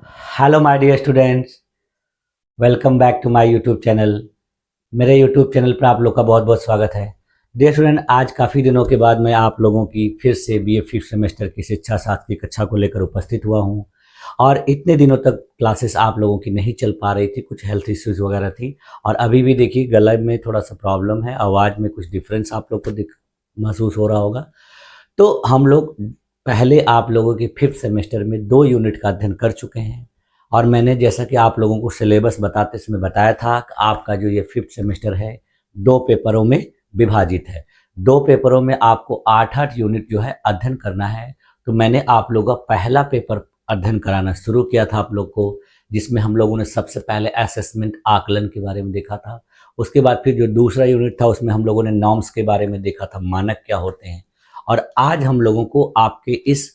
Hello my dear students, welcome back to my YouTube channel. मेरे YouTube channel पर आप लोग का बहुत बहुत स्वागत है। डियर स्टूडेंट, आज काफ़ी दिनों के बाद मैं आप लोगों की फिर से बीए फिफ्थ सेमेस्टर की शिक्षा शास्त्र की कक्षा को लेकर उपस्थित हुआ हूं। और इतने दिनों तक क्लासेस आप लोगों की नहीं चल पा रही थी, कुछ हेल्थ इश्यूज़ वगैरह थी। और अभी भी देखिए गले में थोड़ा सा प्रॉब्लम है, आवाज़ में कुछ डिफरेंस आप लोग को महसूस हो रहा होगा। तो हम लोग पहले आप लोगों के फिफ्थ सेमेस्टर में 2 यूनिट का अध्ययन कर चुके हैं। और मैंने जैसा कि आप लोगों को सिलेबस बताते समय बताया था कि आपका जो ये फिफ्थ सेमेस्टर है 2 पेपरों में विभाजित है। 2 पेपरों में आपको 8-8 यूनिट जो है अध्ययन करना है। तो मैंने आप लोगों का पहला पेपर अध्ययन कराना शुरू किया था आप लोग को, जिसमें हम लोगों ने सबसे पहले असेसमेंट आकलन के बारे में देखा था। उसके बाद फिर जो दूसरा यूनिट था उसमें हम लोगों ने नॉर्म्स के बारे में देखा था, मानक क्या होते हैं। और आज हम लोगों को आपके इस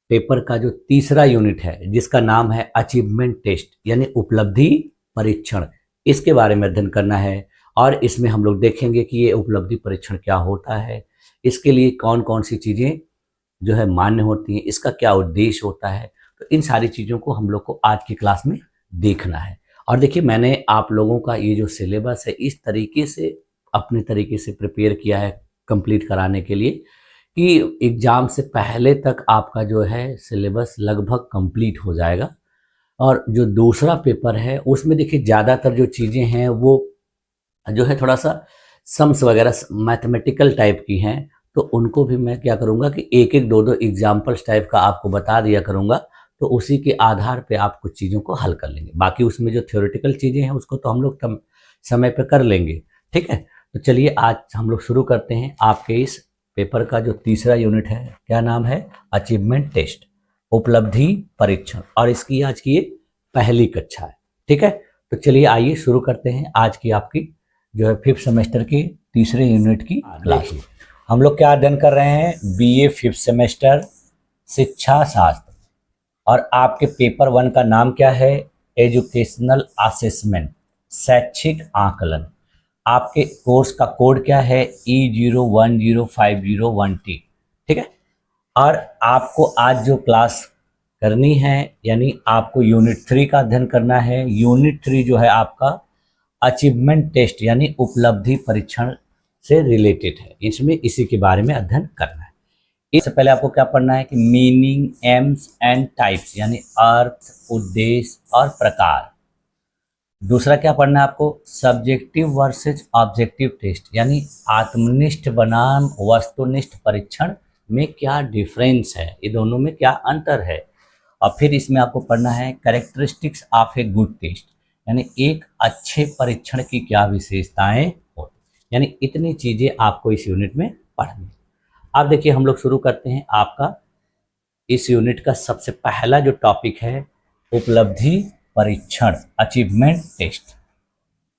पेपर का जो तीसरा यूनिट है जिसका नाम है अचीवमेंट टेस्ट यानी उपलब्धि परीक्षण, इसके बारे में अध्ययन करना है। और इसमें हम लोग देखेंगे कि ये उपलब्धि परीक्षण क्या होता है, इसके लिए कौन कौन सी चीज़ें जो है मान्य होती हैं, इसका क्या उद्देश्य होता है। तो इन सारी चीज़ों को हम लोग को आज की क्लास में देखना है। और देखिए, मैंने आप लोगों का ये जो सिलेबस है इस तरीके से अपने तरीके से प्रिपेयर किया है कंप्लीट कराने के लिए कि एग्ज़ाम से पहले तक आपका जो है सिलेबस लगभग कंप्लीट हो जाएगा। और जो दूसरा पेपर है उसमें देखिए ज़्यादातर जो चीज़ें हैं वो जो है थोड़ा सा सम्स वगैरह मैथमेटिकल टाइप की हैं। तो उनको भी मैं क्या करूँगा कि एक एक दो दो एग्जाम्पल्स टाइप का आपको बता दिया करूँगा। तो उसी के आधार पे आप कुछ चीज़ों को हल कर लेंगे। बाकी उसमें जो थ्योरेटिकल चीज़ें हैं उसको तो हम लोग समय पे कर लेंगे। ठीक है, तो चलिए आज हम लोग शुरू करते हैं आपके इस पेपर का जो तीसरा यूनिट है। क्या नाम है? अचीवमेंट टेस्ट, उपलब्धि परीक्षण। और इसकी आज की ये पहली कक्षा है। ठीक है, तो चलिए आइए शुरू करते हैं आज की आपकी जो है फिफ्थ सेमेस्टर की तीसरे यूनिट की क्लास। हम लोग क्या अध्ययन कर रहे हैं? बीए फिफ्थ सेमेस्टर शिक्षा शास्त्र। और आपके पेपर 1 का नाम क्या है? एजुकेशनल असेसमेंट, शैक्षिक आकलन। आपके कोर्स का कोड क्या है? E010501T। ठीक है, और आपको आज जो क्लास करनी है यानी आपको यूनिट 3 का अध्ययन करना है। यूनिट 3 जो है आपका अचीवमेंट टेस्ट यानी उपलब्धि परीक्षण से रिलेटेड है। इसमें इसी के बारे में अध्ययन करना है। इससे पहले आपको क्या पढ़ना है कि मीनिंग, एम्स एंड टाइप्स यानी अर्थ, उद्देश्य और प्रकार। दूसरा क्या पढ़ना है आपको? सब्जेक्टिव वर्सेज ऑब्जेक्टिव टेस्ट यानी आत्मनिष्ठ बनाम वस्तुनिष्ठ परीक्षण में क्या डिफरेंस है, ये दोनों में क्या अंतर है। और फिर इसमें आपको पढ़ना है characteristics of a good test यानी एक अच्छे परीक्षण की क्या विशेषताएं होती। यानी इतनी चीज़ें आपको इस यूनिट में पढ़नी है। अब देखिए हम लोग शुरू करते हैं। आपका इस यूनिट का सबसे पहला जो टॉपिक है उपलब्धि परीक्षण, अचीवमेंट टेस्ट।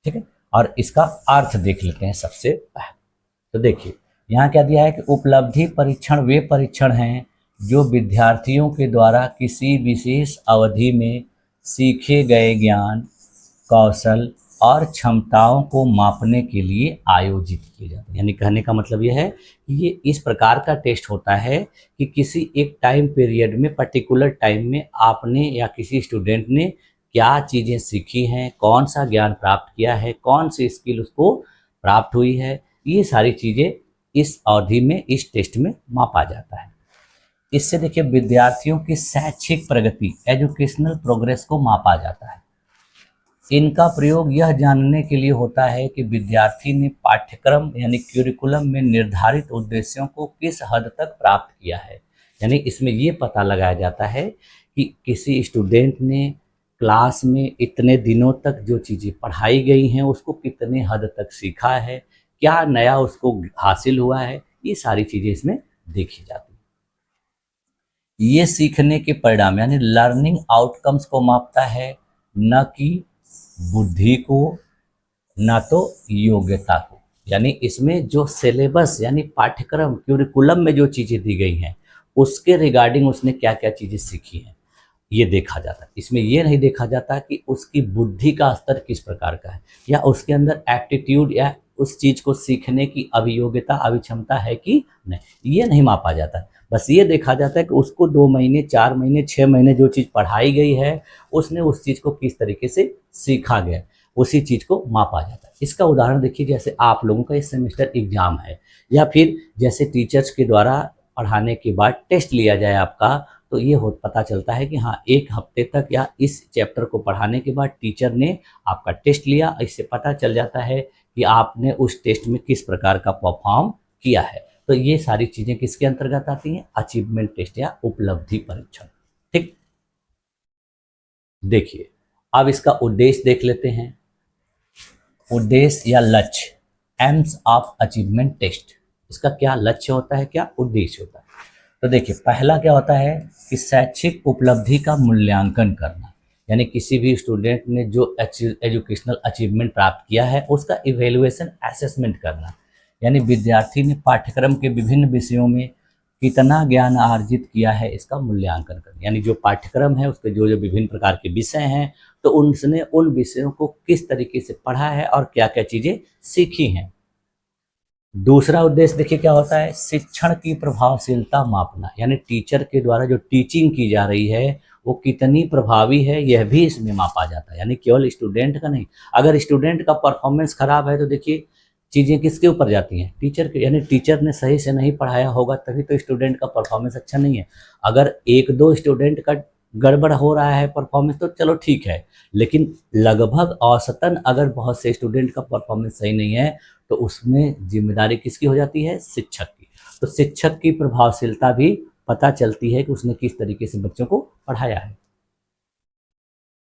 ठीक है, और इसका अर्थ देख लेते हैं सबसे पहले। तो देखिए यहाँ क्या दिया है कि उपलब्धि परीक्षण वे परीक्षण हैं जो विद्यार्थियों के द्वारा किसी विशेष अवधि में सीखे गए ज्ञान, कौशल और क्षमताओं को मापने के लिए आयोजित किए जाते हैं। यानी कहने का मतलब यह है कि ये इस प्रकार का टेस्ट होता है कि किसी एक टाइम पीरियड में, पर्टिकुलर टाइम में आपने या किसी स्टूडेंट ने क्या चीज़ें सीखी हैं, कौन सा ज्ञान प्राप्त किया है, कौन सी स्किल उसको प्राप्त हुई है, ये सारी चीज़ें इस अवधि में, इस टेस्ट में मापा जाता है। इससे देखिए विद्यार्थियों की शैक्षिक प्रगति, एजुकेशनल प्रोग्रेस को मापा जाता है। इनका प्रयोग यह जानने के लिए होता है कि विद्यार्थी ने पाठ्यक्रम यानी क्यूरिकुलम में निर्धारित उद्देश्यों को किस हद तक प्राप्त किया है। यानी इसमें ये पता लगाया जाता है कि किसी स्टूडेंट ने क्लास में इतने दिनों तक जो चीज़ें पढ़ाई गई हैं उसको कितने हद तक सीखा है, क्या नया उसको हासिल हुआ है, ये सारी चीज़ें इसमें देखी जाती हैं। ये सीखने के परिणाम यानी लर्निंग आउटकम्स को मापता है, न कि बुद्धि को, ना तो योग्यता को। यानी इसमें जो सिलेबस यानी पाठ्यक्रम, क्यूरिकुलम में जो चीज़ें दी गई हैं उसके रिगार्डिंग उसने क्या क्या चीज़ें सीखी हैं ये देखा जाता है। इसमें ये नहीं देखा जाता कि उसकी बुद्धि का स्तर किस प्रकार का है या उसके अंदर एप्टीट्यूड या उस चीज़ को सीखने की अभियोग्यता, अभिक्षमता है कि नहीं, ये नहीं मापा जाता है। बस ये देखा जाता है कि उसको 2 महीने, 4 महीने, 6 महीने जो चीज़ पढ़ाई गई है, उसने उस चीज़ को किस तरीके से सीखा गया, उसी चीज़ को मापा जाता है। इसका उदाहरण देखिए, जैसे आप लोगों का इस सेमेस्टर एग्जाम है, या फिर जैसे टीचर्स के द्वारा पढ़ाने के बाद टेस्ट लिया जाए आपका, तो ये हो पता चलता है कि हाँ, 1 हफ्ते तक या इस चैप्टर को पढ़ाने के बाद टीचर ने आपका टेस्ट लिया। इससे पता चल जाता है कि आपने उस टेस्ट में किस प्रकार का परफॉर्म किया है। तो ये सारी चीज़ें किसके अंतर्गत आती हैं? अचीवमेंट टेस्ट या उपलब्धि परीक्षण। ठीक, देखिए अब इसका उद्देश्य देख लेते हैं। उद्देश्य या लक्ष्य, एम्स ऑफ अचीवमेंट टेस्ट, इसका क्या लक्ष्य होता है, क्या उद्देश्य होता है? तो देखिए, पहला क्या होता है कि शैक्षिक उपलब्धि का मूल्यांकन करना, यानी किसी भी स्टूडेंट ने जो एजुकेशनल अचीवमेंट प्राप्त किया है उसका इवेल्युएशन असेसमेंट करना, यानी विद्यार्थी ने पाठ्यक्रम के विभिन्न विषयों में कितना ज्ञान अर्जित किया है इसका मूल्यांकन करना, यानी जो पाठ्यक्रम है उसके जो जो विभिन्न प्रकार के विषय हैं, तो उसने उन विषयों को किस तरीके से पढ़ा है और क्या क्या चीज़ें सीखी हैं। दूसरा उद्देश्य देखिए क्या होता है, शिक्षण की प्रभावशीलता मापना, यानी टीचर के द्वारा जो टीचिंग की जा रही है वो कितनी प्रभावी है, यह भी इसमें मापा जाता है, यानी केवल स्टूडेंट का नहीं। अगर स्टूडेंट का परफॉर्मेंस खराब है तो देखिए चीज़ें किसके ऊपर जाती हैं? टीचर के, यानी टीचर ने सही से नहीं पढ़ाया होगा तभी तो स्टूडेंट का परफॉर्मेंस अच्छा नहीं है। अगर 1-2 स्टूडेंट का गड़बड़ हो रहा है परफॉर्मेंस तो चलो ठीक है, लेकिन लगभग औसतन अगर बहुत से स्टूडेंट का परफॉर्मेंस सही नहीं है तो उसमें जिम्मेदारी किसकी हो जाती है? शिक्षक की। तो शिक्षक की प्रभावशीलता भी पता चलती है कि उसने किस तरीके से बच्चों को पढ़ाया है।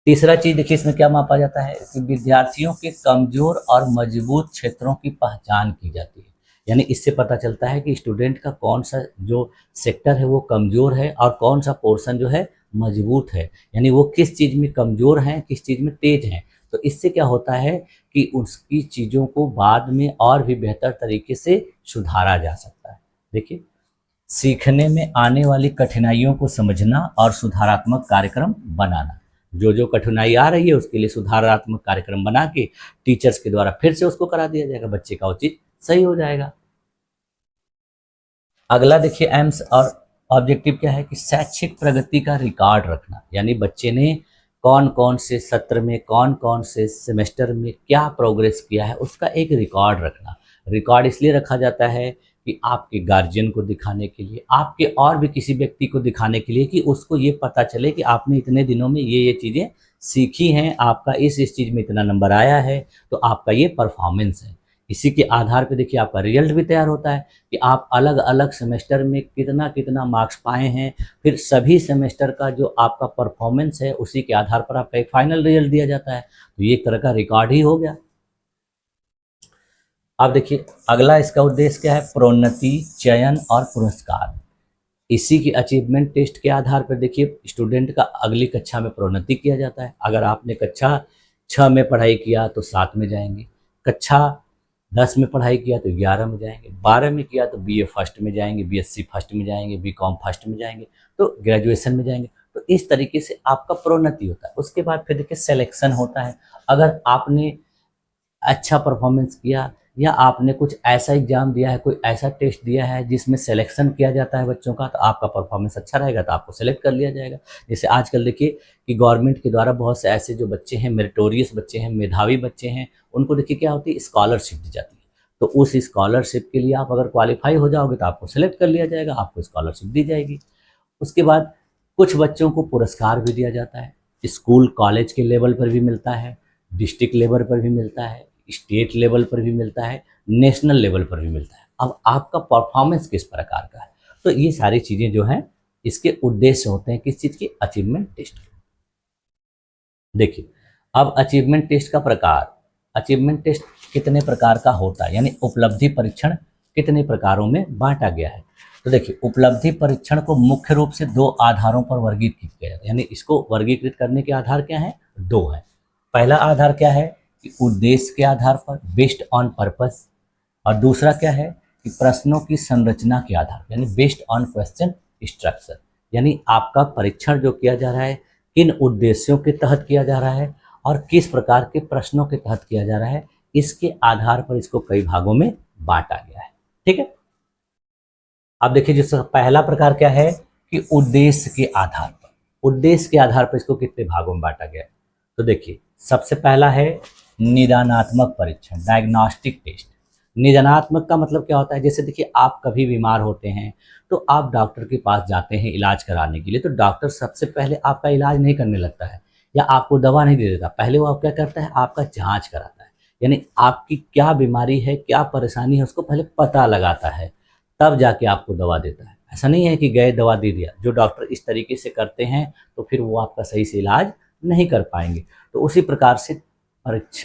तीसरा चीज देखिए इसमें क्या मापा जाता है कि विद्यार्थियों के कमजोर और मजबूत क्षेत्रों की पहचान की जाती है, यानी इससे पता चलता है कि स्टूडेंट का कौन सा जो सेक्टर है वो कमजोर है और कौन सा पोर्शन जो है मजबूत है, यानी वो किस चीज़ में कमजोर हैं, किस चीज़ में तेज हैं। तो इससे क्या होता है कि उसकी चीज़ों को बाद में और भी बेहतर तरीके से सुधारा जा सकता है। देखिए, सीखने में आने वाली कठिनाइयों को समझना और सुधारात्मक कार्यक्रम बनाना, जो जो कठिनाई आ रही है उसके लिए सुधारात्मक कार्यक्रम बना के टीचर्स के द्वारा फिर से उसको करा दिया जाएगा, बच्चे का वो चीज सही हो जाएगा। अगला देखिए एम्स और ऑब्जेक्टिव क्या है कि शैक्षिक प्रगति का रिकॉर्ड रखना, यानी बच्चे ने कौन कौन से सत्र में, कौन कौन से सेमेस्टर में क्या प्रोग्रेस किया है उसका एक रिकॉर्ड रखना। रिकॉर्ड इसलिए रखा जाता है कि आपके गार्जियन को दिखाने के लिए, आपके और भी किसी व्यक्ति को दिखाने के लिए कि उसको ये पता चले कि आपने इतने दिनों में ये चीज़ें सीखी हैं, आपका इस चीज़ में इतना नंबर आया है, तो आपका ये परफॉर्मेंस है। इसी के आधार पे देखिए आपका रिजल्ट भी तैयार होता है कि आप अलग अलग सेमेस्टर में कितना कितना मार्क्स पाए हैं, फिर सभी सेमेस्टर का जो आपका परफॉर्मेंस है उसी के आधार पर आपका एक फाइनल रिजल्ट दिया जाता है। तो ये एक तरह का रिकॉर्ड ही हो गया। अब देखिए अगला इसका उद्देश्य क्या है, प्रोन्नति, चयन और पुरस्कार। इसी की अचीवमेंट टेस्ट के आधार पर देखिए स्टूडेंट का अगली कक्षा में प्रोन्नति किया जाता है। अगर आपने कक्षा 6 में पढ़ाई किया तो 7 में जाएंगे, कक्षा 10 में पढ़ाई किया तो 11 में जाएंगे, 12 में किया तो बीए फर्स्ट में जाएंगे, बीएससी फर्स्ट में जाएंगे, बीकॉम फर्स्ट में जाएंगे, तो ग्रेजुएशन में जाएंगे। तो इस तरीके से आपका प्रोन्नति होता है। उसके बाद फिर देखिए सिलेक्शन होता है। अगर आपने अच्छा परफॉर्मेंस किया या आपने कुछ ऐसा एग्जाम दिया है, कोई ऐसा टेस्ट दिया है जिसमें सिलेक्शन किया जाता है बच्चों का, तो आपका परफॉर्मेंस अच्छा रहेगा तो आपको सेलेक्ट कर लिया जाएगा। जैसे आजकल देखिए कि गवर्नमेंट के द्वारा बहुत से ऐसे जो बच्चे हैं, मेरिटोरियस बच्चे हैं, मेधावी बच्चे हैं, उनको देखिए क्या होती है, स्कॉलरशिप दी जाती है। तो उस स्कॉलरशिप के लिए आप अगर क्वालिफाई हो जाओगे तो आपको सेलेक्ट कर लिया जाएगा, आपको स्कॉलरशिप दी जाएगी। उसके बाद कुछ बच्चों को पुरस्कार भी दिया जाता है, स्कूल कॉलेज के लेवल पर भी मिलता है, डिस्ट्रिक्ट लेवल पर भी मिलता है, स्टेट लेवल पर भी मिलता है, नेशनल लेवल पर भी मिलता है। अब आपका परफॉर्मेंस किस प्रकार का है, तो ये सारी चीज़ें जो हैं इसके उद्देश्य होते हैं किस चीज़ की, अचीवमेंट टेस्ट के। देखिए अब अचीवमेंट टेस्ट का प्रकार, अचीवमेंट टेस्ट कितने प्रकार का होता है, यानी उपलब्धि परीक्षण कितने प्रकारों में बांटा गया है। तो देखिए उपलब्धि परीक्षण को मुख्य रूप से 2 आधारों पर वर्गीकृत किया जाता है, यानी इसको वर्गीकृत करने के आधार क्या है, 2 हैं। पहला आधार क्या है कि उद्देश्य के आधार पर, बेस्ड ऑन पर्पस, और दूसरा क्या है कि प्रश्नों की संरचना के आधार पर, यानी बेस्ड ऑन क्वेश्चन स्ट्रक्चर, यानी आपका परीक्षण जो किया जा रहा है किन उद्देश्यों के तहत किया जा रहा है और किस प्रकार के प्रश्नों के तहत किया जा रहा है, इसके आधार पर इसको कई भागों में बांटा गया है। ठीक है, अब देखिए जिसका पहला प्रकार क्या है कि उद्देश्य के आधार पर, उद्देश्य के आधार पर इसको कितने भागों में बांटा गया है। तो देखिए सबसे पहला है निदानात्मक परीक्षण, डायग्नोस्टिक टेस्ट। निदानात्मक का मतलब क्या होता है, जैसे देखिए आप कभी बीमार होते हैं तो आप डॉक्टर के पास जाते हैं इलाज कराने के लिए, तो डॉक्टर सबसे पहले आपका इलाज नहीं करने लगता है या आपको दवा नहीं दे देता, पहले वो आप क्या करता है, आपका जांच कराता है। यानी आपकी क्या बीमारी है, क्या परेशानी है, उसको पहले पता लगाता है, तब जाके आपको दवा देता है। ऐसा नहीं है कि गए दवा दे दिया। जो डॉक्टर इस तरीके से करते हैं तो फिर वो आपका सही से इलाज नहीं कर पाएंगे। तो उसी प्रकार से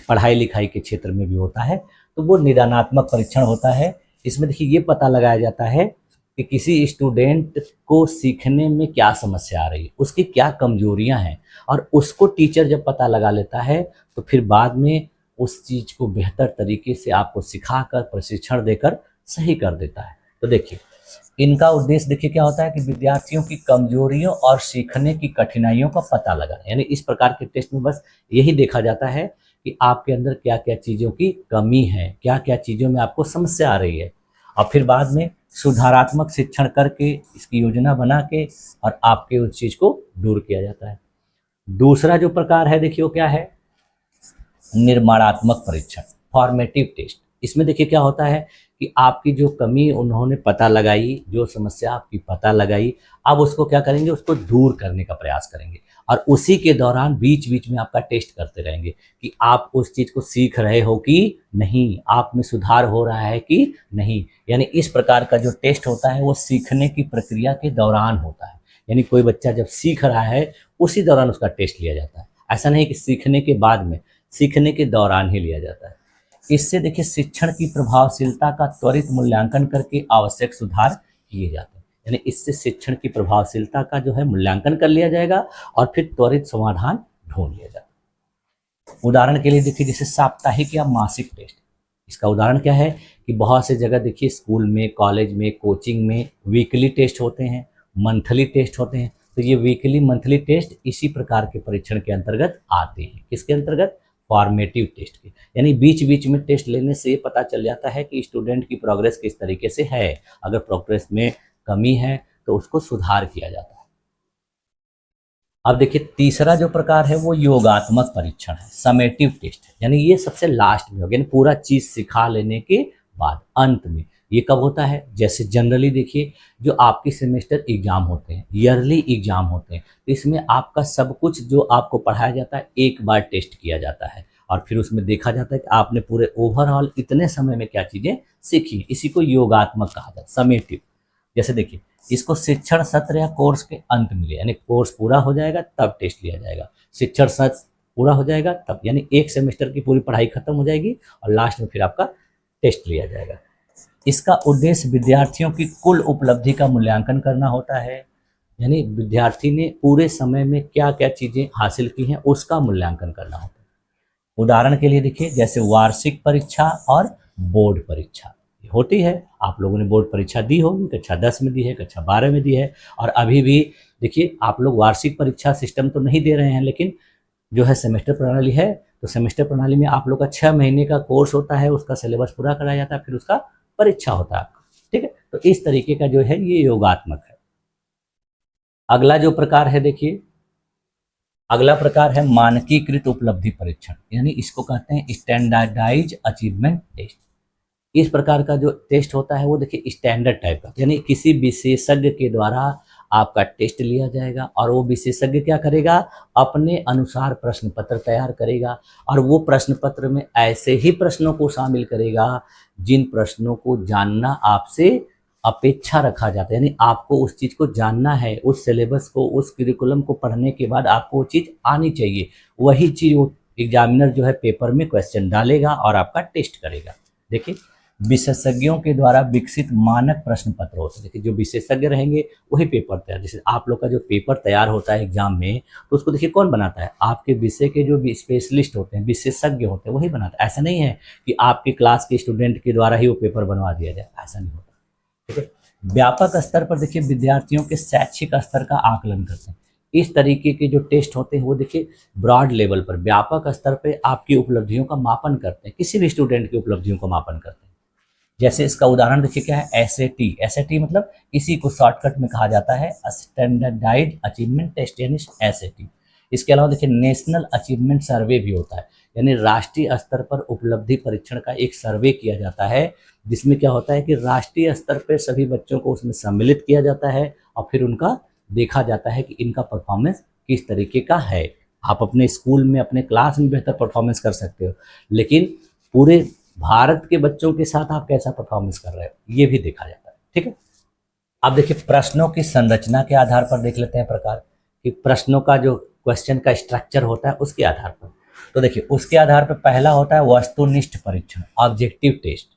पढ़ाई लिखाई के क्षेत्र में भी होता है, तो वो निदानात्मक परीक्षण होता है। इसमें देखिए ये पता लगाया जाता है कि किसी स्टूडेंट को सीखने में क्या समस्या आ रही है, उसकी क्या कमजोरियां हैं, और उसको टीचर जब पता लगा लेता है तो फिर बाद में उस चीज़ को बेहतर तरीके से आपको सिखाकर प्रशिक्षण देकर सही कर देता है। तो देखिए इनका उद्देश्य देखिए क्या होता है कि विद्यार्थियों की कमजोरियों और सीखने की कठिनाइयों का पता लगाना। यानी इस प्रकार के टेस्ट में बस यही देखा जाता है कि आपके अंदर क्या क्या चीज़ों की कमी है, क्या क्या चीज़ों में आपको समस्या आ रही है, और फिर बाद में सुधारात्मक शिक्षण करके इसकी योजना बना के और आपके उस चीज़ को दूर किया जाता है। दूसरा जो प्रकार है देखिए वो क्या है, निर्माणात्मक परीक्षण, फॉर्मेटिव टेस्ट। इसमें देखिए क्या होता है कि आपकी जो कमी उन्होंने पता लगाई, जो समस्या आपकी पता लगाई, अब उसको क्या करेंगे, उसको दूर करने का प्रयास करेंगे, और उसी के दौरान बीच बीच में आपका टेस्ट करते रहेंगे कि आप उस चीज़ को सीख रहे हो कि नहीं, आप में सुधार हो रहा है कि नहीं। यानी इस प्रकार का जो टेस्ट होता है वो सीखने की प्रक्रिया के दौरान होता है। यानी कोई बच्चा जब सीख रहा है उसी दौरान उसका टेस्ट लिया जाता है। ऐसा नहीं कि सीखने के बाद में, सीखने के दौरान ही लिया जाता है। इससे देखिए शिक्षण की प्रभावशीलता का त्वरित मूल्यांकन करके आवश्यक सुधार किए जाते हैं। यानी इससे शिक्षण की प्रभावशीलता का जो है मूल्यांकन कर लिया जाएगा और फिर त्वरित समाधान ढूंढ लिया जाएगा। उदाहरण के लिए देखिए जैसे साप्ताहिक या मासिक टेस्ट, इसका उदाहरण क्या है कि बहुत से जगह देखिए स्कूल में, कॉलेज में, कोचिंग में वीकली टेस्ट होते हैं, मंथली टेस्ट होते हैं। तो ये वीकली मंथली टेस्ट इसी प्रकार के परीक्षण के अंतर्गत आते हैं। किसके अंतर्गत, फॉर्मेटिव टेस्ट के। यानी बीच बीच में टेस्ट लेने से पता चल जाता है कि स्टूडेंट की प्रोग्रेस किस तरीके से है। अगर प्रोग्रेस में कमी है तो उसको सुधार किया जाता है। अब देखिए तीसरा जो प्रकार है वो योगात्मक परीक्षण है, समेटिव टेस्ट है। यानी ये सबसे लास्ट में होगा, यानी पूरा चीज सिखा लेने के बाद अंत में। ये कब होता है, जैसे जनरली देखिए जो आपकी सेमेस्टर एग्जाम होते हैं, ईयरली एग्जाम होते हैं, तो इसमें आपका सब कुछ जो आपको पढ़ाया जाता है एक बार टेस्ट किया जाता है और फिर उसमें देखा जाता है कि आपने पूरे ओवरऑल इतने समय में क्या चीजें सीखी। इसी को योगात्मक कहा जाता है, समेटिव। जैसे देखिए इसको शिक्षण सत्र या कोर्स के अंत में लिया, यानी कोर्स पूरा हो जाएगा तब टेस्ट लिया जाएगा, शिक्षण सत्र पूरा हो जाएगा तब, यानी एक सेमेस्टर की पूरी पढ़ाई खत्म हो जाएगी और लास्ट में फिर आपका टेस्ट लिया जाएगा। इसका उद्देश्य विद्यार्थियों की कुल उपलब्धि का मूल्यांकन करना होता है। यानी विद्यार्थी ने पूरे समय में क्या क्या चीजें हासिल की हैं उसका मूल्यांकन करना होता है। उदाहरण के लिए देखिए जैसे वार्षिक परीक्षा और बोर्ड परीक्षा होती है। आप लोगों ने बोर्ड परीक्षा दी होगी, कक्षा 10 में दी है, कक्षा 12 में दी है, और अभी भी देखिए आप लोग वार्षिक परीक्षा सिस्टम तो नहीं दे रहे हैं, लेकिन जो है सेमेस्टर प्रणाली है। तो सेमेस्टर प्रणाली में आप लोग का 6 महीने का कोर्स होता है, उसका सिलेबस पूरा कराया जाता है, फिर उसका परीक्षा होता है आपका। ठीक है, तो इस तरीके का जो है ये योगात्मक है। अगला जो प्रकार है देखिए, अगला प्रकार है मानकीकृत उपलब्धि परीक्षण, यानी इसको कहते हैं स्टैंडर्डाइज अचीवमेंट टेस्ट। इस प्रकार का जो टेस्ट होता है वो देखिए स्टैंडर्ड टाइप का, यानी किसी विशेषज्ञ के द्वारा आपका टेस्ट लिया जाएगा और वो विशेषज्ञ क्या करेगा, अपने अनुसार प्रश्न पत्र तैयार करेगा और वो प्रश्न पत्र में ऐसे ही प्रश्नों को शामिल करेगा जिन प्रश्नों को जानना आपसे अपेक्षा रखा जाता है। यानी आपको उस चीज़ को जानना है, उस सिलेबस को, उस करिकुलम को पढ़ने के बाद आपको वो चीज़ आनी चाहिए। वही चीज़ वो एग्जामिनर जो है पेपर में क्वेश्चन डालेगा और आपका टेस्ट करेगा। देखिए विशेषज्ञों के द्वारा विकसित मानक प्रश्न पत्र होते हैं। देखिए जो विशेषज्ञ रहेंगे वही पेपर तैयार, जैसे आप लोग का जो पेपर तैयार होता है एग्जाम में, तो उसको देखिए कौन बनाता है, आपके विषय के जो स्पेशलिस्ट होते हैं, विशेषज्ञ होते हैं, वही बनाता है। ऐसा नहीं है कि आपकी क्लास के स्टूडेंट के द्वारा ही वो पेपर बनवा दिया जाए, ऐसा नहीं होता। ठीक है, व्यापक स्तर पर देखिए विद्यार्थियों के शैक्षिक स्तर का आकलन करते हैं। इस तरीके के जो टेस्ट होते हैं वो देखिए ब्रॉड लेवल पर, व्यापक स्तर पे आपकी उपलब्धियों का मापन करते हैं, किसी भी स्टूडेंट की उपलब्धियों का मापन करते हैं। जैसे इसका उदाहरण देखिए क्या है, एसएटी। एसएटी मतलब इसी को शॉर्टकट में कहा जाता है स्टैंडर्डाइज्ड अचीवमेंट टेस्ट यानी एसएटी। इसके अलावा देखिए नेशनल अचीवमेंट सर्वे भी होता है, यानी राष्ट्रीय स्तर पर उपलब्धि परीक्षण का एक सर्वे किया जाता है, जिसमें क्या होता है कि राष्ट्रीय स्तर पर सभी बच्चों को उसमें सम्मिलित किया जाता है और फिर उनका देखा जाता है कि इनका परफॉर्मेंस किस तरीके का है। आप अपने स्कूल में अपने क्लास में बेहतर परफॉर्मेंस कर सकते हो, लेकिन पूरे भारत के बच्चों के साथ आप कैसा परफॉर्मेंस कर रहे हो ये भी देखा जाता है। ठीक है, अब देखिए प्रश्नों की संरचना के आधार पर देख लेते हैं प्रकार कि प्रश्नों का जो क्वेश्चन का स्ट्रक्चर होता है उसके आधार पर। तो देखिए उसके आधार पर पहला होता है वस्तुनिष्ठ परीक्षण, ऑब्जेक्टिव टेस्ट।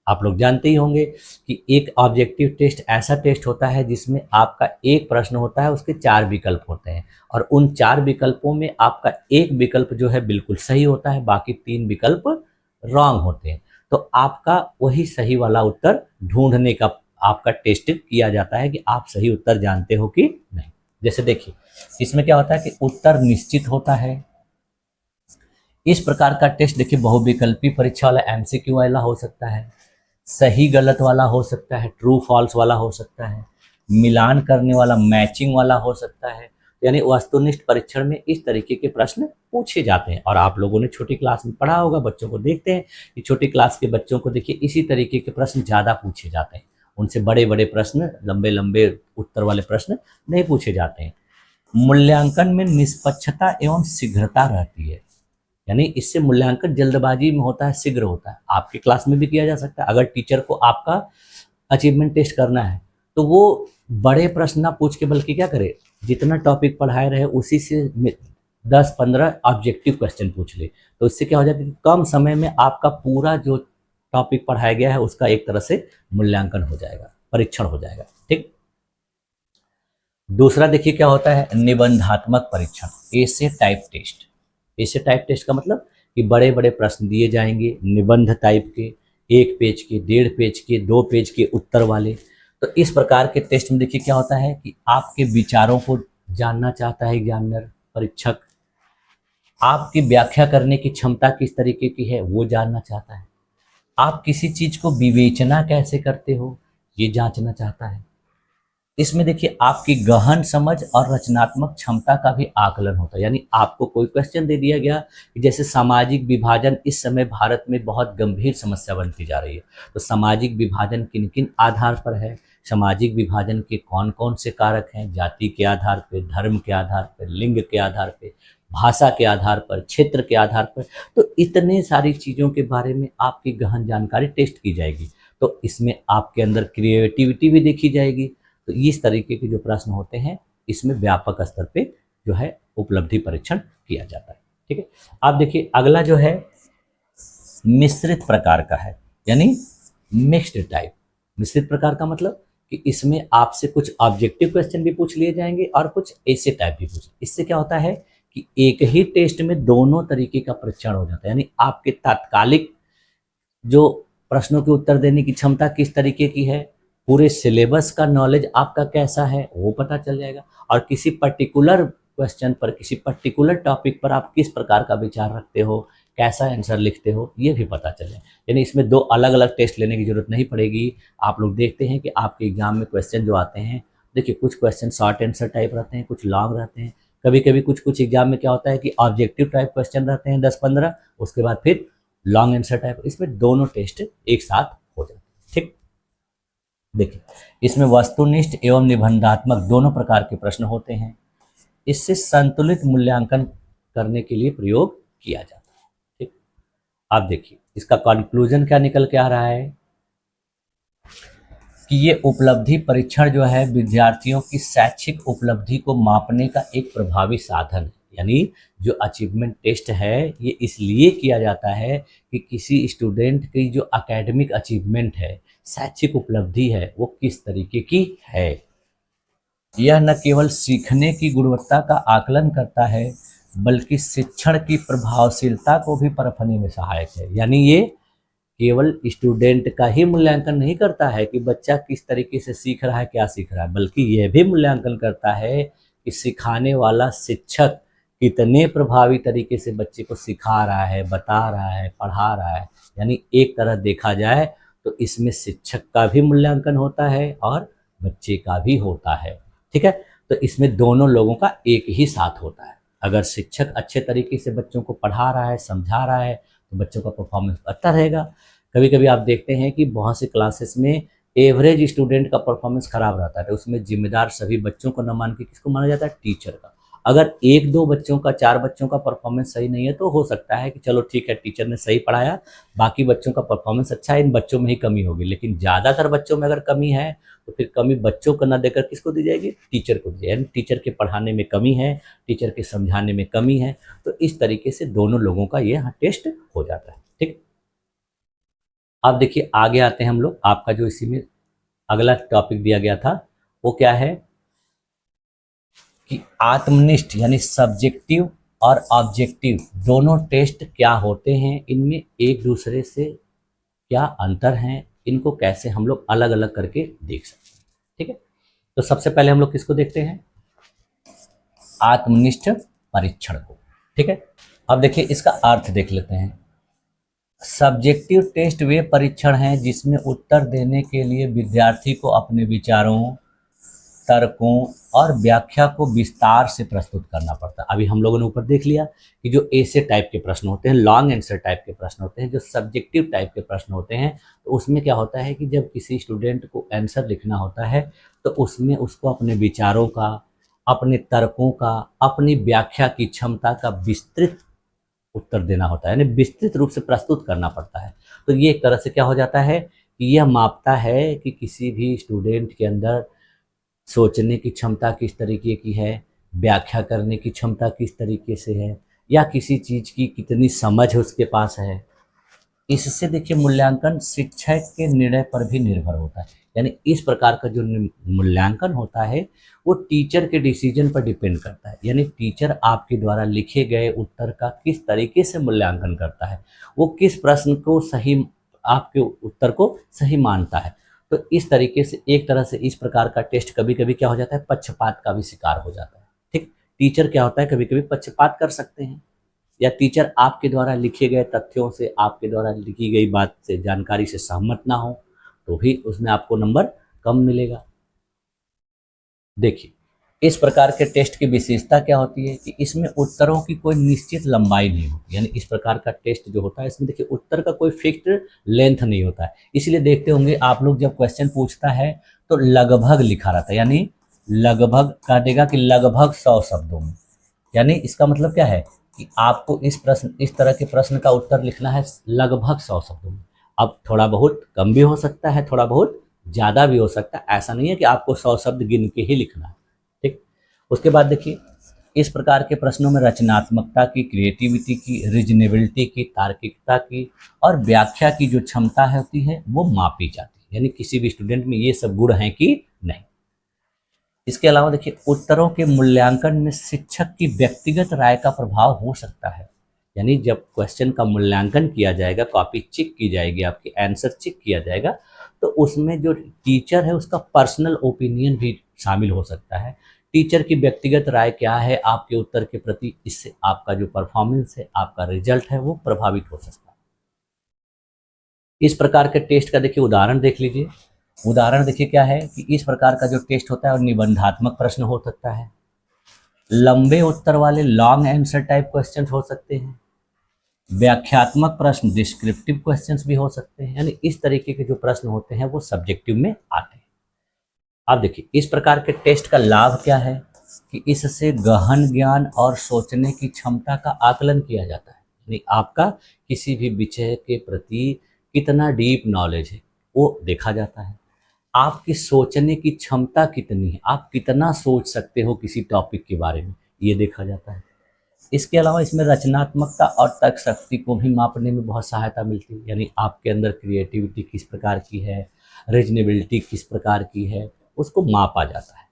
आप लोग जानते ही होंगे कि एक ऑब्जेक्टिव टेस्ट ऐसा टेस्ट होता है जिसमें आपका एक प्रश्न होता है, उसके 4 विकल्प होते हैं और उन 4 विकल्पों में आपका एक विकल्प जो है बिल्कुल सही होता है, बाकी 3 विकल्प रॉन्ग होते हैं। तो आपका वही सही वाला उत्तर ढूंढने का आपका टेस्ट किया जाता है कि आप सही उत्तर जानते हो कि नहीं। जैसे देखिए इसमें क्या होता है कि उत्तर निश्चित होता है। इस प्रकार का टेस्ट देखिए बहुविकल्पी परीक्षा वाला एमसीक्यू वाला हो सकता है, सही गलत वाला हो सकता है, ट्रू फॉल्स वाला हो सकता है, मिलान करने वाला मैचिंग वाला हो सकता है। यानी वस्तुनिष्ठ परीक्षण में इस तरीके के प्रश्न पूछे जाते हैं और आप लोगों ने छोटी क्लास में पढ़ा होगा, बच्चों को देखते हैं कि छोटी क्लास के बच्चों को देखिए इसी तरीके के प्रश्न ज़्यादा पूछे जाते हैं, उनसे बड़े बड़े प्रश्न, लंबे लंबे उत्तर वाले प्रश्न नहीं पूछे जाते हैं। मूल्यांकन में निष्पक्षता एवं शीघ्रता रहती है, यानी इससे मूल्यांकन जल्दबाजी में होता है, शीघ्र होता है। आपकी क्लास में भी किया जा सकता है। अगर टीचर को आपका अचीवमेंट टेस्ट करना है तो वो बड़े प्रश्न ना पूछ के बल्कि क्या करे, जितना टॉपिक पढ़ाए रहे उसी से 10-15 ऑब्जेक्टिव क्वेश्चन पूछ ले, तो इससे क्या हो जाता है कि कम समय में आपका पूरा जो टॉपिक पढ़ाया गया है उसका एक तरह से मूल्यांकन हो जाएगा, परीक्षण हो जाएगा। ठीक, दूसरा देखिए क्या होता है निबंधात्मक परीक्षण, एसे टाइप टेस्ट। एसे टाइप टेस्ट का मतलब कि बड़े बड़े प्रश्न दिए जाएंगे निबंध टाइप के, 1 पेज के, 1.5 पेज के, 2 पेज के उत्तर वाले। तो इस प्रकार के टेस्ट में देखिए क्या होता है कि आपके विचारों को जानना चाहता है एग्जामिनर, परीक्षक, आपकी व्याख्या करने की क्षमता किस तरीके की है वो जानना चाहता है, आप किसी चीज को विवेचना कैसे करते हो ये जांचना चाहता है। इसमें देखिए आपकी गहन समझ और रचनात्मक क्षमता का भी आकलन होता है। यानी आपको कोई क्वेश्चन दे दिया गया कि जैसे सामाजिक विभाजन इस समय भारत में बहुत गंभीर समस्या बनती जा रही है, तो सामाजिक विभाजन किन किन आधार पर है, सामाजिक विभाजन के कौन कौन से कारक हैं, जाति के आधार पर, धर्म के आधार पर, लिंग के आधार पर, भाषा के आधार पर, क्षेत्र के आधार पर, तो इतने सारी चीज़ों के बारे में आपकी गहन जानकारी टेस्ट की जाएगी। तो इसमें आपके अंदर क्रिएटिविटी भी देखी जाएगी। तो इस तरीके के जो प्रश्न होते हैं इसमें व्यापक स्तर पे जो है उपलब्धि परीक्षण किया जाता है। ठीक है, आप देखिए अगला जो है मिश्रित प्रकार का है, यानी मिक्स्ड टाइप। मिश्रित प्रकार का मतलब कि इसमें आपसे कुछ ऑब्जेक्टिव क्वेश्चन भी पूछ लिए जाएंगे और कुछ ऐसे टाइप भी पूछ। इससे क्या होता है कि एक ही टेस्ट में दोनों तरीके का परीक्षण हो जाता है, यानी आपके तात्कालिक जो प्रश्नों के उत्तर देने की क्षमता किस तरीके की है, पूरे सिलेबस का नॉलेज आपका कैसा है वो पता चल जाएगा, और किसी पर्टिकुलर क्वेश्चन पर, किसी पर्टिकुलर टॉपिक पर आप किस प्रकार का विचार रखते हो, कैसा आंसर लिखते हो ये भी पता चले। यानी इसमें 2 अलग अलग टेस्ट लेने की जरूरत नहीं पड़ेगी। आप लोग देखते हैं कि आपके एग्जाम में क्वेश्चन जो आते हैं, देखिए कुछ क्वेश्चन शॉर्ट आंसर टाइप रहते हैं, कुछ लॉन्ग रहते हैं, कभी कभी कुछ एग्जाम में क्या होता है कि ऑब्जेक्टिव टाइप क्वेश्चन रहते हैं 10-15, उसके बाद फिर लॉन्ग आंसर टाइप। इसमें दोनों टेस्ट एक साथ हो जाते हैं। ठीक, देखिए इसमें वस्तुनिष्ठ एवं निबंधात्मक दोनों प्रकार के प्रश्न होते हैं। इससे संतुलित मूल्यांकन करने के लिए प्रयोग किया जाता है। ठीक, आप देखिए इसका कंक्लूजन क्या निकल के आ रहा है कि ये उपलब्धि परीक्षण जो है विद्यार्थियों की शैक्षिक उपलब्धि को मापने का एक प्रभावी साधन है। यानी जो अचीवमेंट टेस्ट है ये इसलिए किया जाता है कि किसी स्टूडेंट की जो एकेडमिक अचीवमेंट है, शैक्षिक उपलब्धि है, वो किस तरीके की है। यह न केवल सीखने की गुणवत्ता का आकलन करता है बल्कि शिक्षण की प्रभावशीलता को भी परखने में सहायक है। यानी ये केवल स्टूडेंट का ही मूल्यांकन नहीं करता है कि बच्चा किस तरीके से सीख रहा है, क्या सीख रहा है, बल्कि यह भी मूल्यांकन करता है कि सिखाने वाला शिक्षक कितने प्रभावी तरीके से बच्चे को सिखा रहा है, बता रहा है, पढ़ा रहा है। यानी एक तरह देखा जाए तो इसमें शिक्षक का भी मूल्यांकन होता है और बच्चे का भी होता है। ठीक है, तो इसमें दोनों लोगों का एक ही साथ होता है। अगर शिक्षक अच्छे तरीके से बच्चों को पढ़ा रहा है, समझा रहा है, तो बच्चों का परफॉर्मेंस अच्छा रहेगा। कभी कभी आप देखते हैं कि बहुत सी क्लासेस में एवरेज स्टूडेंट का परफॉर्मेंस खराब रहता है, तो उसमें जिम्मेदार सभी बच्चों को न मान के किसको माना जाता है? टीचर का। अगर एक दो बच्चों का, चार बच्चों का परफॉर्मेंस सही नहीं है तो हो सकता है कि चलो ठीक है, टीचर ने सही पढ़ाया, बाकी बच्चों का परफॉर्मेंस अच्छा है, इन बच्चों में ही कमी होगी। लेकिन ज़्यादातर बच्चों में अगर कमी है तो फिर कमी बच्चों को न देकर किसको दी जाएगी? टीचर को दी जाएगी। यानी टीचर के पढ़ाने में कमी है, टीचर के समझाने में कमी है, तो इस तरीके से दोनों लोगों का ये टेस्ट हो जाता है। ठीक, अब देखिए आगे आते हैं हम लोग। आपका जो इसी में अगला टॉपिक दिया गया था वो क्या है कि आत्मनिष्ठ यानी सब्जेक्टिव और ऑब्जेक्टिव दोनों टेस्ट क्या होते हैं, इनमें एक दूसरे से क्या अंतर हैं, इनको कैसे हम लोग अलग अलग करके देख सकते हैं। ठीक है, तो सबसे पहले हम लोग किसको देखते हैं? आत्मनिष्ठ परीक्षण को। ठीक है, अब देखिए इसका अर्थ देख लेते हैं। सब्जेक्टिव टेस्ट वे परीक्षण हैं जिसमें उत्तर देने के लिए विद्यार्थी को अपने विचारों, तर्कों और व्याख्या को विस्तार से प्रस्तुत करना पड़ता है। अभी हम लोगों ने ऊपर देख लिया कि जो ऐसे टाइप के प्रश्न होते हैं, लॉन्ग आंसर टाइप के प्रश्न होते हैं, जो सब्जेक्टिव टाइप के प्रश्न होते हैं, तो उसमें क्या होता है कि जब किसी स्टूडेंट को आंसर लिखना होता है तो उसमें उसको अपने विचारों का, अपने तर्कों का, अपनी व्याख्या की क्षमता का विस्तृत उत्तर देना होता है, यानी विस्तृत रूप से प्रस्तुत करना पड़ता है। तो ये एक तरह से क्या हो जाता है कि यह मापता है कि किसी भी स्टूडेंट के अंदर सोचने की क्षमता किस तरीके की है, व्याख्या करने की क्षमता किस तरीके से है, या किसी चीज़ की कितनी समझ उसके पास है। इससे देखिए मूल्यांकन शिक्षक के निर्णय पर भी निर्भर होता है। यानी इस प्रकार का जो मूल्यांकन होता है वो टीचर के डिसीजन पर डिपेंड करता है। यानी टीचर आपके द्वारा लिखे गए उत्तर का किस तरीके से मूल्यांकन करता है, वो किस प्रश्न को सही, आपके उत्तर को सही मानता है। तो इस तरीके से एक तरह से इस प्रकार का टेस्ट कभी कभी क्या हो जाता है, पक्षपात का भी शिकार हो जाता है। ठीक, टीचर क्या होता है कभी कभी पक्षपात कर सकते हैं, या टीचर आपके द्वारा लिखे गए तथ्यों से, आपके द्वारा लिखी गई बात से, जानकारी से सहमत ना हो, तो भी उसमें आपको नंबर कम मिलेगा। देखिए इस प्रकार के टेस्ट की विशेषता क्या होती है कि इसमें उत्तरों की कोई निश्चित लंबाई नहीं होती। यानी इस प्रकार का टेस्ट जो होता है इसमें देखिए उत्तर का कोई फिक्स्ड लेंथ नहीं होता है। इसलिए देखते होंगे आप लोग जब क्वेश्चन पूछता है तो लगभग लिखा रहता है, यानी लगभग कह देगा कि लगभग 100 शब्दों में। यानी इसका मतलब क्या है कि आपको इस तरह के प्रश्न का उत्तर लिखना है लगभग 100 शब्दों में। अब थोड़ा बहुत कम भी हो सकता है, थोड़ा बहुत ज़्यादा भी हो सकता है, ऐसा नहीं है कि आपको 100 शब्द गिन के ही लिखना है। ठीक, उसके बाद देखिए इस प्रकार के प्रश्नों में रचनात्मकता की, क्रिएटिविटी की, रीजनेबिलिटी की, तार्किकता की और व्याख्या की जो क्षमता होती है वो मापी जाती है। यानी किसी भी स्टूडेंट में ये सब गुण हैं कि नहीं। इसके अलावा देखिए उत्तरों के मूल्यांकन में शिक्षक की व्यक्तिगत राय का प्रभाव हो सकता है। यानी जब क्वेश्चन का मूल्यांकन किया जाएगा, कॉपी चेक की जाएगी, आपकी आंसर चेक किया जाएगा, तो उसमें जो टीचर है उसका पर्सनल ओपिनियन भी शामिल हो सकता है। टीचर की व्यक्तिगत राय क्या है आपके उत्तर के प्रति, इससे आपका जो परफॉर्मेंस है, आपका रिजल्ट है, वो प्रभावित हो सकता है। इस प्रकार के टेस्ट का देखिए उदाहरण देख लीजिए। उदाहरण देखिए क्या है कि इस प्रकार का जो टेस्ट होता है और निबंधात्मक प्रश्न हो सकता है, लंबे उत्तर वाले लॉन्ग आंसर टाइप क्वेश्चंस हो सकते हैं, व्याख्यात्मक प्रश्न डिस्क्रिप्टिव क्वेश्चंस भी हो सकते हैं। यानी इस तरीके के जो प्रश्न होते हैं वो सब्जेक्टिव में आते हैं। अब देखिए इस प्रकार के टेस्ट का लाभ क्या है कि इससे गहन ज्ञान और सोचने की क्षमता का आकलन किया जाता है। यानी आपका किसी भी विषय के प्रति कितना डीप नॉलेज है वो देखा जाता है, आपकी सोचने की क्षमता कितनी है, आप कितना सोच सकते हो किसी टॉपिक के बारे में, ये देखा जाता है। इसके अलावा इसमें रचनात्मकता और तर्क शक्ति को भी मापने में बहुत सहायता मिलती है। यानी आपके अंदर क्रिएटिविटी किस प्रकार की है, रीजनेबिलिटी किस प्रकार की है, उसको मापा जाता है।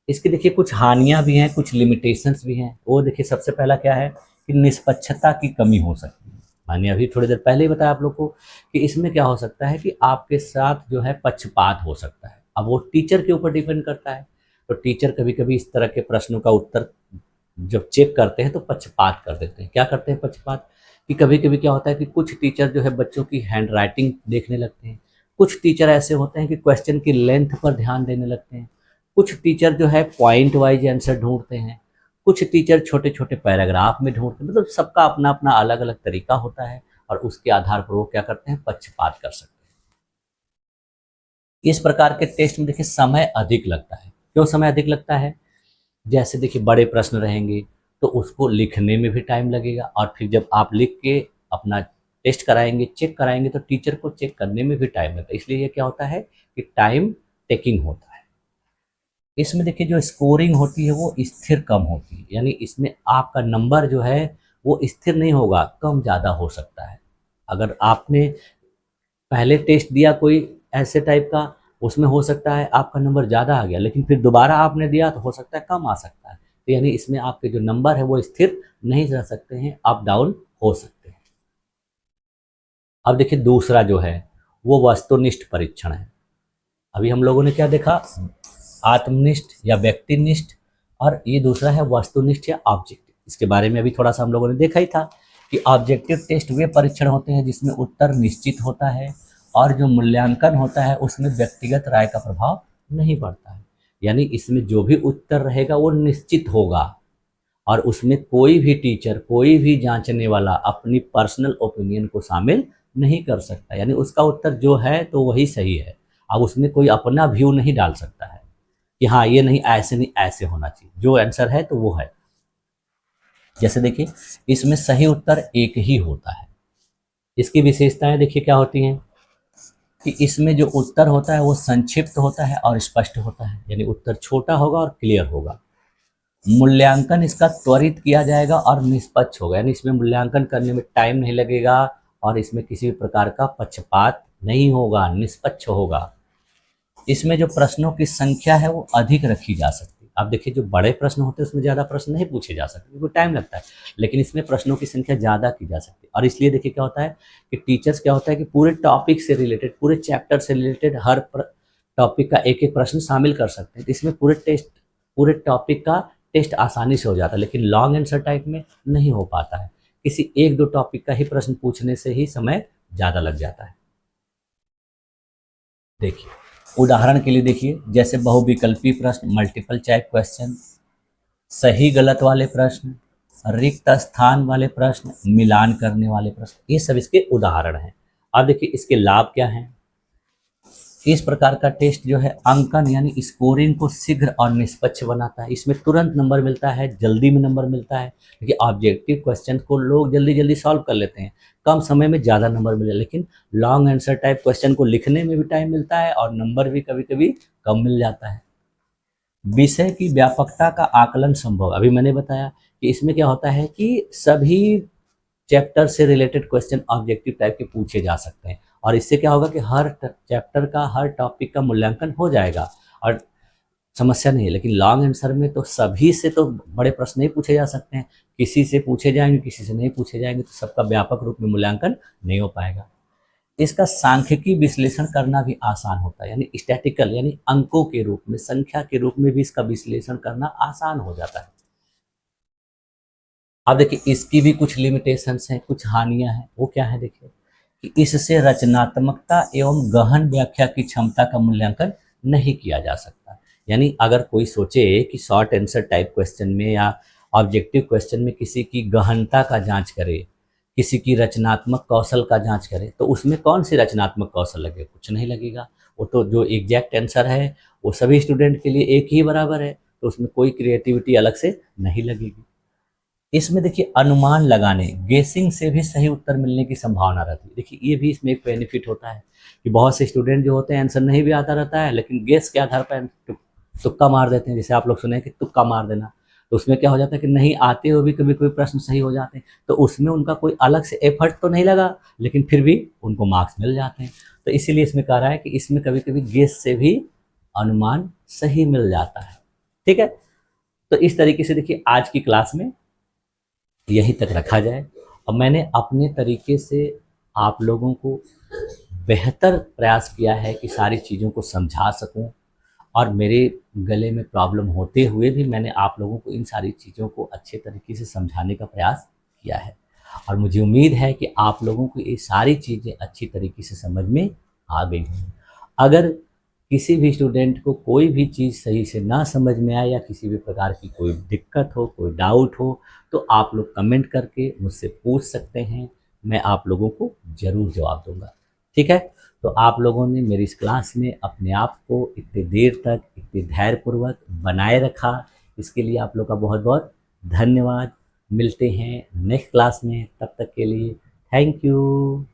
इसके देखिए कुछ हानियां भी हैं, कुछ लिमिटेशंस भी हैं। वो देखिए सबसे पहला क्या है कि निष्पक्षता की कमी हो सकती है। मैंने अभी थोड़ी देर पहले ही बताया आप लोग को कि इसमें क्या हो सकता है कि आपके साथ जो है पक्षपात हो सकता है। अब वो टीचर के ऊपर डिपेंड करता है। तो टीचर कभी कभी इस तरह के प्रश्नों का उत्तर जब चेक करते हैं तो पक्षपात कर देते हैं। क्या करते हैं पक्षपात कि कभी कभी क्या होता है कि कुछ टीचर जो है बच्चों की हैंड राइटिंग देखने लगते हैं, कुछ टीचर ऐसे होते हैं कि क्वेश्चन की लेंथ पर ध्यान देने लगते हैं, कुछ टीचर जो है पॉइंट वाइज आंसर ढूंढते हैं, कुछ टीचर छोटे छोटे पैराग्राफ में ढूंढते हैं। मतलब सबका अपना अपना अलग अलग तरीका होता है और उसके आधार पर वो क्या करते हैं, पक्षपात कर सकते हैं। इस प्रकार के टेस्ट में देखिए समय अधिक लगता है। क्यों समय अधिक लगता है? जैसे देखिए बड़े प्रश्न रहेंगे तो उसको लिखने में भी टाइम लगेगा, और फिर जब आप लिख के अपना टेस्ट कराएंगे, चेक कराएंगे, तो टीचर को चेक करने में भी टाइम लगता है। इसलिए ये क्या होता है कि टाइम टेकिंग होता है। इसमें देखिए जो स्कोरिंग होती है वो स्थिर कम होती है, यानी इसमें आपका नंबर जो है वो स्थिर नहीं होगा, कम ज़्यादा हो सकता है। अगर आपने पहले टेस्ट दिया कोई ऐसे टाइप का, उसमें हो सकता है आपका नंबर ज़्यादा आ गया, लेकिन फिर दोबारा आपने दिया तो हो सकता है कम आ सकता है। तो यानी इसमें आपके जो नंबर है वो स्थिर नहीं रह सकते हैं, अप डाउन हो सकते हैं। अब देखिए दूसरा जो है वो वस्तुनिष्ठ परीक्षण है। अभी हम लोगों ने क्या देखा, आत्मनिष्ठ या व्यक्तिनिष्ठ, और ये दूसरा है वस्तुनिष्ठ या ऑब्जेक्टिव। इसके बारे में अभी थोड़ा सा हम लोगों ने देखा ही था कि ऑब्जेक्टिव टेस्ट वे परीक्षण होते हैं जिसमें उत्तर निश्चित होता है और जो मूल्यांकन होता है उसमें व्यक्तिगत राय का प्रभाव नहीं पड़ता है। यानी इसमें जो भी उत्तर रहेगा वो निश्चित होगा और उसमें कोई भी टीचर, कोई भी जांचने वाला अपनी पर्सनल ओपिनियन को शामिल नहीं कर सकता। यानी उसका उत्तर जो है तो वही सही है। अब उसमें कोई अपना व्यू नहीं डाल सकता है कि हाँ ये नहीं, ऐसे नहीं, ऐसे होना चाहिए। जो आंसर है तो वो है। जैसे देखिए इसमें सही उत्तर एक ही होता है। इसकी विशेषताएं देखिए क्या होती हैं कि इसमें जो उत्तर होता है वो संक्षिप्त होता है और स्पष्ट होता है, यानी उत्तर छोटा होगा और क्लियर होगा। मूल्यांकन इसका त्वरित किया जाएगा और निष्पक्ष होगा, यानी इसमें मूल्यांकन करने में टाइम नहीं लगेगा और इसमें किसी भी प्रकार का पक्षपात नहीं होगा, निष्पक्ष होगा। इसमें जो प्रश्नों की संख्या है वो अधिक रखी जा सकती है। अब देखिए जो बड़े प्रश्न होते हैं उसमें ज़्यादा प्रश्न नहीं पूछे जा सकते क्योंकि टाइम लगता है, लेकिन इसमें प्रश्नों की संख्या ज़्यादा की जा सकती है। और इसलिए देखिए क्या होता है कि टीचर्स क्या होता है कि पूरे टॉपिक से रिलेटेड, पूरे चैप्टर से रिलेटेड हर टॉपिक का एक एक प्रश्न शामिल कर सकते हैं। तो इसमें पूरे टॉपिक का टेस्ट आसानी से हो जाता है, लेकिन लॉन्ग आंसर टाइप में नहीं हो पाता है। किसी एक दो टॉपिक का ही प्रश्न पूछने से ही समय ज़्यादा लग जाता है। देखिए उदाहरण के लिए देखिए जैसे बहुविकल्पी प्रश्न, मल्टीपल चॉइस क्वेश्चन, सही गलत वाले प्रश्न, रिक्त स्थान वाले प्रश्न, मिलान करने वाले प्रश्न, ये सब इसके उदाहरण हैं। अब देखिए इसके लाभ क्या हैं। इस प्रकार का टेस्ट जो है अंकन यानी स्कोरिंग को शीघ्र और निष्पक्ष बनाता है। इसमें तुरंत नंबर मिलता है, जल्दी में नंबर मिलता है, क्योंकि ऑब्जेक्टिव क्वेश्चन को लोग जल्दी जल्दी सॉल्व कर लेते हैं, कम समय में ज़्यादा नंबर मिले। लेकिन लॉन्ग आंसर टाइप क्वेश्चन को लिखने में भी टाइम मिलता है और नंबर भी कभी कभी कम मिल जाता है। विषय की व्यापकता का आकलन संभव, अभी मैंने बताया कि इसमें क्या होता है कि सभी चैप्टर से रिलेटेड क्वेश्चन ऑब्जेक्टिव टाइप के पूछे जा सकते हैं और इससे क्या होगा कि हर चैप्टर का, हर टॉपिक का मूल्यांकन हो जाएगा और समस्या नहीं है। लेकिन लॉन्ग आंसर में तो सभी से तो बड़े प्रश्न नहीं पूछे जा सकते हैं, किसी से पूछे जाएंगे, किसी से नहीं पूछे जाएंगे, तो सबका व्यापक रूप में मूल्यांकन नहीं हो पाएगा। इसका सांख्यिकी विश्लेषण करना भी आसान होता है, यानी स्टैटिकल, यानी अंकों के रूप में, संख्या के रूप में भी इसका विश्लेषण करना आसान हो जाता है। अब देखिए इसकी भी कुछ लिमिटेशंस हैं, कुछ हानियां हैं। वो क्या है देखिए कि इससे रचनात्मकता एवं गहन व्याख्या की क्षमता का मूल्यांकन नहीं किया जा सकता। यानी अगर कोई सोचे कि शॉर्ट आंसर टाइप क्वेश्चन में या ऑब्जेक्टिव क्वेश्चन में किसी की गहनता का जांच करे, किसी की रचनात्मक कौशल का जांच करे, तो उसमें कौन सी रचनात्मक कौशल लगे? कुछ नहीं लगेगा। वो तो जो एग्जैक्ट आंसर है वो सभी स्टूडेंट के लिए एक ही बराबर है, तो उसमें कोई क्रिएटिविटी अलग से नहीं लगेगी। इसमें देखिए अनुमान लगाने, गेसिंग से भी सही उत्तर मिलने की संभावना रहती है। देखिए ये भी इसमें एक बेनिफिट होता है कि बहुत से स्टूडेंट जो होते हैं आंसर नहीं भी आता रहता है, लेकिन गेस के आधार पर तुक्का मार देते हैं। जैसे आप लोग सुने कि तुक्का मार देना, तो उसमें क्या हो जाता है कि नहीं आते हुए भी कभी कोई प्रश्न सही हो जाते हैं, तो उसमें उनका कोई अलग से एफर्ट तो नहीं लगा, लेकिन फिर भी उनको मार्क्स मिल जाते हैं। तो इसीलिए इसमें कह रहा है कि इसमें कभी कभी गेस से भी अनुमान सही मिल जाता है। ठीक है, तो इस तरीके से देखिए आज की क्लास में यहीं तक रखा जाए। और मैंने अपने तरीके से आप लोगों को बेहतर प्रयास किया है कि सारी चीज़ों को समझा सकूं, और मेरे गले में प्रॉब्लम होते हुए भी मैंने आप लोगों को इन सारी चीज़ों को अच्छे तरीके से समझाने का प्रयास किया है। और मुझे उम्मीद है कि आप लोगों को ये सारी चीज़ें अच्छी तरीके से समझ में आ गई होंगी। अगर किसी भी स्टूडेंट को कोई भी चीज़ सही से ना समझ में आए या किसी भी प्रकार की कोई दिक्कत हो, कोई डाउट हो, तो आप लोग कमेंट करके मुझसे पूछ सकते हैं। मैं आप लोगों को ज़रूर जवाब दूँगा। ठीक है? तो आप लोगों ने मेरी इस क्लास में अपने आप को इतनी देर तक इतने धैर्यपूर्वक बनाए रखा, इसके लिए आप लोग का बहुत-बहुत धन्यवाद। मिलते हैं नेक्स्ट क्लास में, तब तक के लिए थैंक यू।